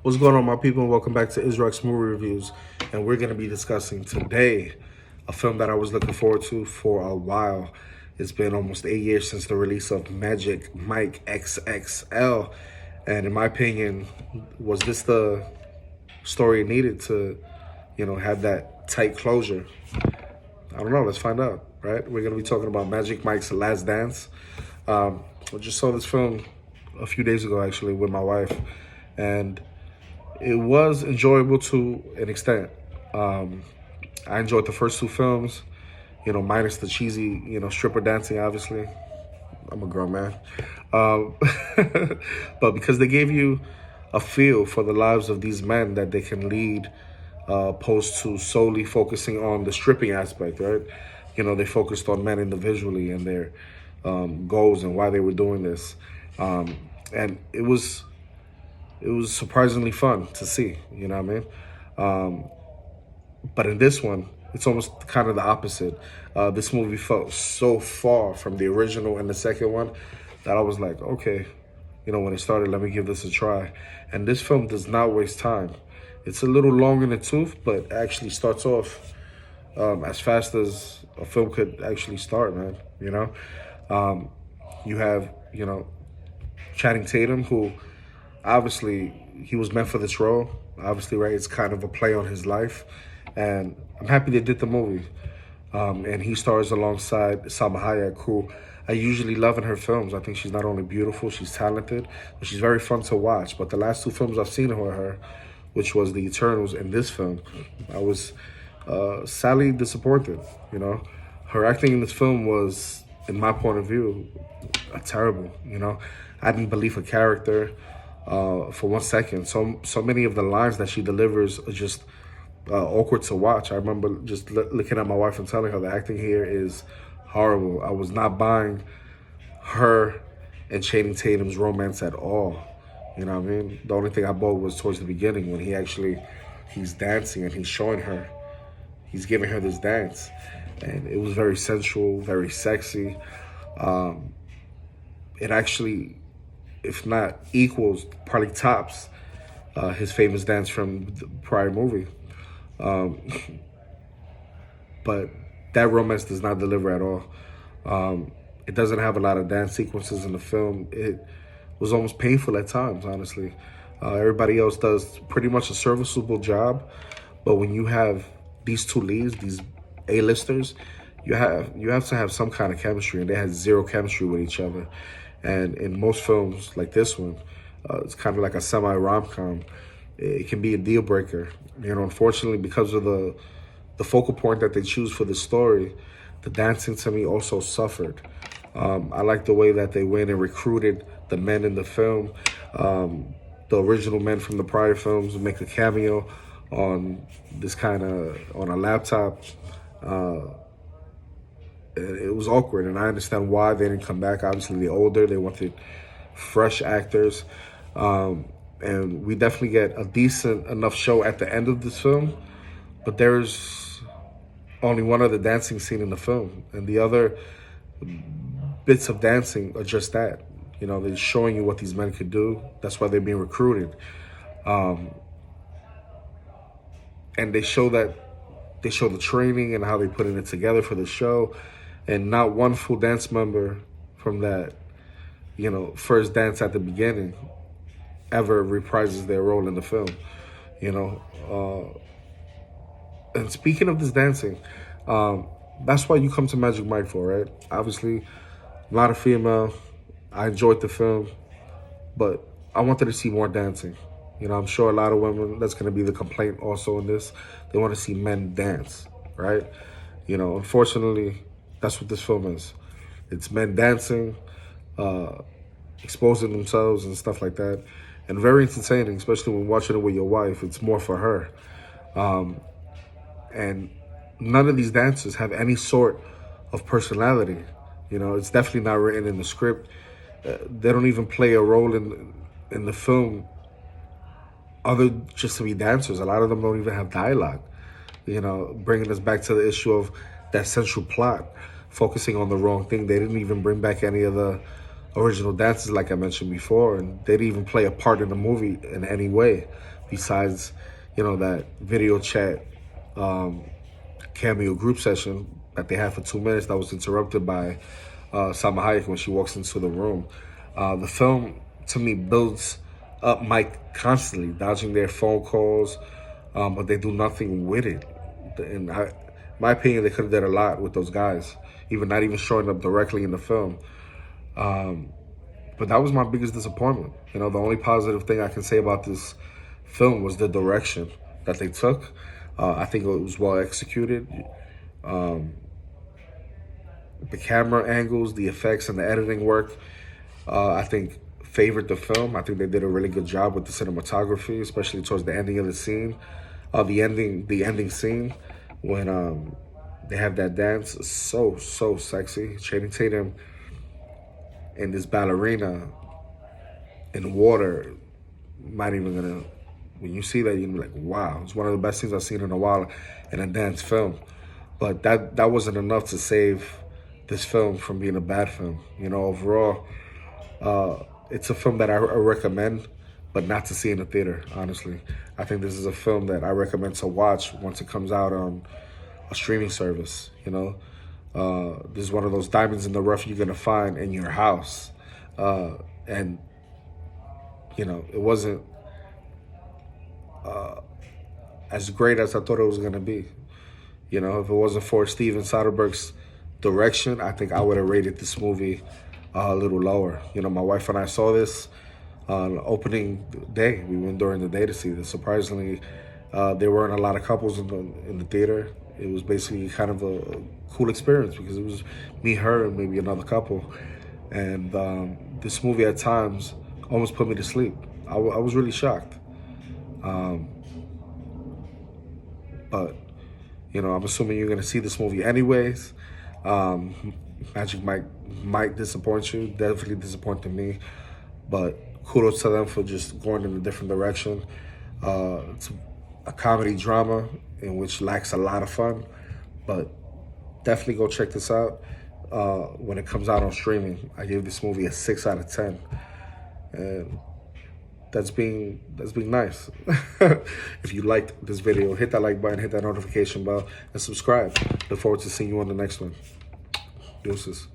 What's going on, my people? Welcome back to Israel's Movie Reviews. And we're going to be discussing today a film that I was looking forward to for a while. It's been almost 8 years since the release of Magic Mike XXL. And in my opinion, was this the story it needed to, have that tight closure? I don't know. Let's find out, right? We're going to be talking about Magic Mike's Last Dance. I just saw this film a few days ago, actually, with my wife. And it was enjoyable to an extent. I enjoyed the first two films, minus the cheesy, stripper dancing, obviously. I'm a grown man. Um, but because they gave you a feel for the lives of these men that they can lead, opposed to solely focusing on the stripping aspect, right? They focused on men individually and their goals and why they were doing this. And it was surprisingly fun to see, you know what I mean? But in this one, it's almost kind of the opposite. This movie felt so far from the original and the second one that I was like, okay, when it started, let me give this a try. And this film does not waste time. It's a little long in the tooth, but actually starts off as fast as a film could actually start, man, You have, Channing Tatum, who obviously he was meant for this role. Obviously, right? It's kind of a play on his life. And I'm happy they did the movie. And he stars alongside Salma Hayek, who I usually love in her films. I think she's not only beautiful, she's talented, but she's very fun to watch. But the last two films I've seen of her, which was The Eternals and this film, I was sadly disappointed, Her acting in this film was, in my point of view, terrible, I didn't believe her character for 1 second. So many of the lines that she delivers are just awkward to watch. I remember just looking at my wife and telling her the acting here is horrible. I was not buying her and Channing Tatum's romance at all. You know what I mean? The only thing I bought was towards the beginning when he's dancing and he's showing her, he's giving her this dance. And it was very sensual, very sexy. It actually, if not equals, probably tops his famous dance from the prior movie. But that romance does not deliver at all. It doesn't have a lot of dance sequences in the film. It was almost painful at times, honestly. Everybody else does pretty much a serviceable job, but when you have these two leads, these A-listers, you have to have some kind of chemistry, and they had zero chemistry with each other. And in most films like this one, it's kind of like a semi-rom-com. It can be a deal breaker. Unfortunately, because of the focal point that they choose for the story, the dancing to me also suffered. I like the way that they went and recruited the men in the film. The original men from the prior films make a cameo on on a laptop. It was awkward, and I understand why they didn't come back. Obviously, they're older. They wanted fresh actors. And we definitely get a decent enough show at the end of this film. But there's only one other dancing scene in the film. And the other bits of dancing are just that. They're showing you what these men could do. That's why they're being recruited. And they show the training and how they putting it together for the show. And not one full dance member from that, first dance at the beginning ever reprises their role in the film, And speaking of this dancing, that's why you come to Magic Mike for, right? Obviously, not a female. I enjoyed the film, but I wanted to see more dancing. I'm sure a lot of women, that's going to be the complaint also in this. They want to see men dance, right? Unfortunately, that's what this film is. It's men dancing, exposing themselves and stuff like that. And very entertaining, especially when watching it with your wife. It's more for her. And none of these dancers have any sort of personality. It's definitely not written in the script. They don't even play a role in the film other just to be dancers. A lot of them don't even have dialogue. Bringing us back to the issue of that central plot, focusing on the wrong thing. They didn't even bring back any of the original dances, like I mentioned before, and they didn't even play a part in the movie in any way, besides, that video chat cameo group session that they had for 2 minutes that was interrupted by Salma Hayek when she walks into the room. The film, to me, builds up Mike constantly, dodging their phone calls, but they do nothing with it. And my opinion, they could have done a lot with those guys, even not even showing up directly in the film. But that was my biggest disappointment. The only positive thing I can say about this film was the direction that they took. I think it was well executed. The camera angles, the effects, and the editing work, I think favored the film. I think they did a really good job with the cinematography, especially towards the ending of the scene. The ending scene when they have that dance, so sexy. Channing Tatum and this ballerina in water, not even gonna. When you see that, you're gonna be like, wow, it's one of the best things I've seen in a while in a dance film. But that wasn't enough to save this film from being a bad film. Overall, it's a film that I recommend, but not to see in the theater, honestly. I think this is a film that I recommend to watch once it comes out on a streaming service. This is one of those diamonds in the rough you're gonna find in your house. And it wasn't as great as I thought it was gonna be. If it wasn't for Steven Soderbergh's direction, I think I would have rated this movie a little lower. My wife and I saw this on opening day. We went during the day to see this. Surprisingly, there weren't a lot of couples in the theater. It was basically kind of a cool experience because it was me, her, and maybe another couple. And this movie at times almost put me to sleep. I was really shocked. But I'm assuming you're gonna see this movie anyways. Magic might disappoint you. Definitely disappointed me. But kudos to them for just going in a different direction. It's a comedy drama in which lacks a lot of fun, but definitely go check this out. When it comes out on streaming, I gave this movie a 6 out of 10, and that's being nice. If you liked this video, hit that like button, hit that notification bell, and subscribe. Look forward to seeing you on the next one. Deuces.